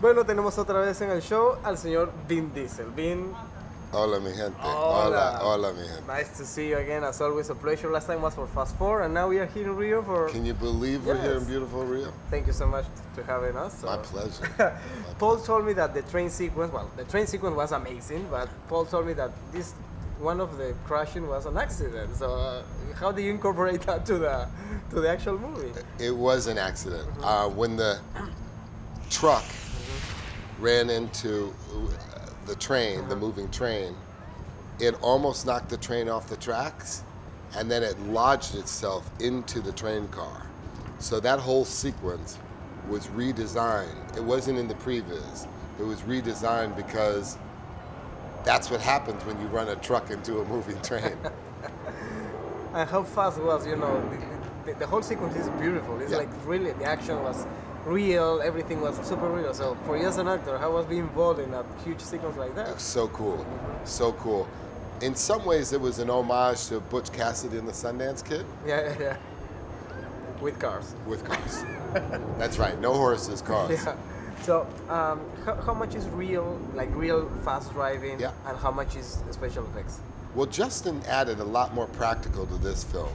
Bueno, tenemos otra vez en el show al señor Vin Diesel. Vin, Hola, mi gente. Hola. Hola, mi gente. nice to see you again. As always, a pleasure. Last time was for Fast 4, and now we are here in Rio for... Can you believe we're here in Yes. beautiful Rio? Thank you so much to having us. My pleasure. Paul told me that the train sequence, well, the train sequence was amazing, but Paul told me that this one of the crashing was an accident. So how do you incorporate that to the actual movie? It was an accident. When the truck ran into the train, the moving train, it almost knocked the train off the tracks, and then it lodged itself into the train car. So that whole sequence was redesigned. It wasn't in the previs. It was redesigned because that's what happens when you run a truck into a moving train. And how fast was, you know, the whole sequence is beautiful. It's Yeah. like really, the action was real, everything was super real. So for you as an actor, how was being involved in a huge sequence like that? So cool, so cool. In some ways, it was an homage to Butch Cassidy and the Sundance Kid Yeah. With cars. with cars. That's right, no horses, cars. Yeah. So how much is real, like real fast driving, Yeah. and how much is special effects? Well, Justin added a lot more practical to this film.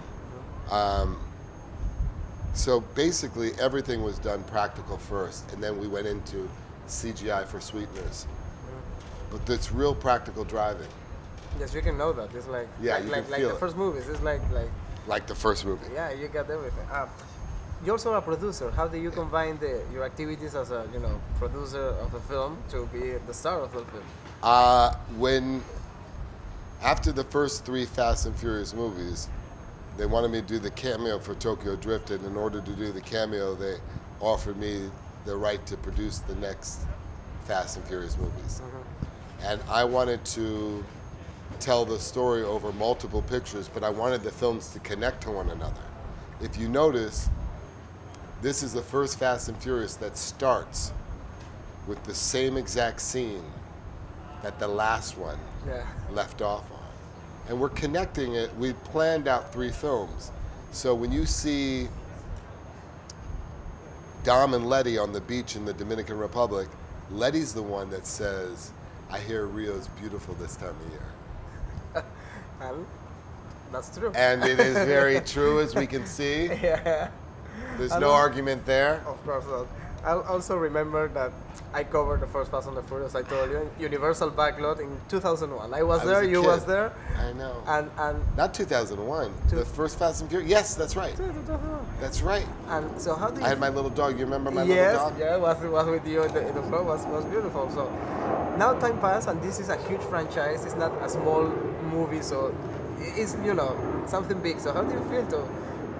So basically, everything was done practical first, and then we went into CGI for sweeteners. But it's real practical driving, Yes, you can know that. It's like Yeah, like, you like, can like feel the it. first movies. It's like like the first movie. yeah, you got everything. You're also a producer. How do you combine your activities as a producer of a film to be the star of the film? After the first 3 Fast and Furious movies, they wanted me to do the cameo for Tokyo Drift, and in order to do the cameo, they offered me the right to produce the next Fast and Furious movies. And I wanted to tell the story over multiple pictures, but I wanted the films to connect to one another. If you notice, this is the first Fast and Furious that starts with the same exact scene that the last one Yeah. left off on. And we're connecting it. We planned out 3 films. So when you see Dom and Letty on the beach in the Dominican Republic, Letty's the one that says, I hear Rio's beautiful this time of year. And that's true. And it is very true, as we can see. Yeah. There's I no don't- argument there. Of course not. I also remember that I covered the first Fast and the Furious, I told you, in Universal Backlot in 2001. I was there, a you kid. was there. I know. And Not 2001. The first Fast and Furious. Yes, that's right. That's right. and so how do you I had my little dog. You remember my yes, little dog? yeah, was with you in the floor, was beautiful. So now time passed, and this is a huge franchise. It's not a small movie, so it's something big. So how do you feel to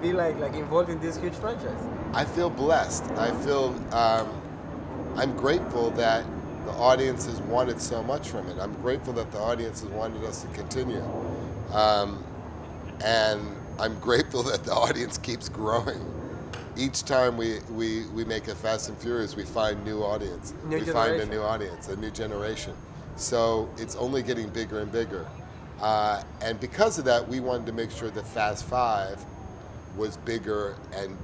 be like involved in this huge franchise? I feel blessed. I feel I'm grateful that the audience has wanted so much from it. I'm grateful that the audience has wanted us to continue, and I'm grateful that the audience keeps growing. Each time we make a Fast and Furious, we find new audience. New we find a generation. new audience, a new generation. So it's only getting bigger and bigger. And because of that, we wanted to make sure that Fast 5 was bigger and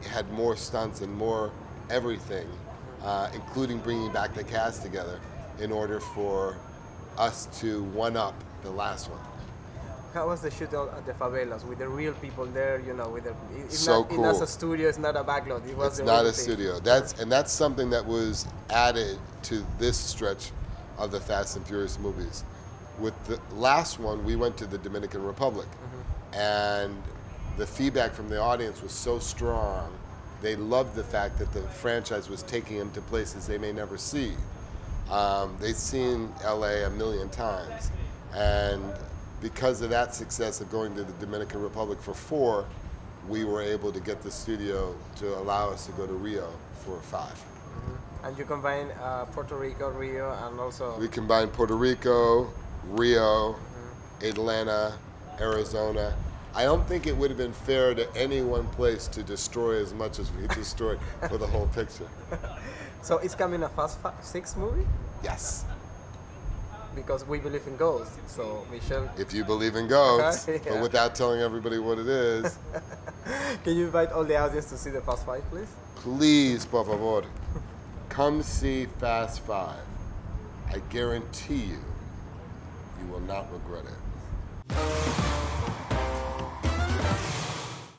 had more stunts and more everything, including bringing back the cast together in order for us to one-up the last one. How was the shoot at the favelas with the real people there? With it's So not, It's not cool. a studio. It's not a backlot. It was It's the not real a thing. studio. That's something that was added to this stretch of the Fast and Furious movies. With the last one, we went to the Dominican Republic, and the feedback from the audience was so strong. They loved the fact that the franchise was taking them to places they may never see. They've seen LA a million times, and because of that success of going to the Dominican Republic for 4, we were able to get the studio to allow us to go to Rio for 5. And you combine Puerto Rico, Rio, and also We combined Puerto Rico, Rio, Atlanta, Arizona. I don't think it would have been fair to any one place to destroy as much as we destroyed for the whole picture. So it's coming a Fast 6 movie Yes. because we believe in ghosts. So Michelle, If you believe in ghosts, Yeah. but without telling everybody what it is, can you invite all the audience to see the Fast 5, please? please, por favor, come see Fast Five. I guarantee you, you will not regret it.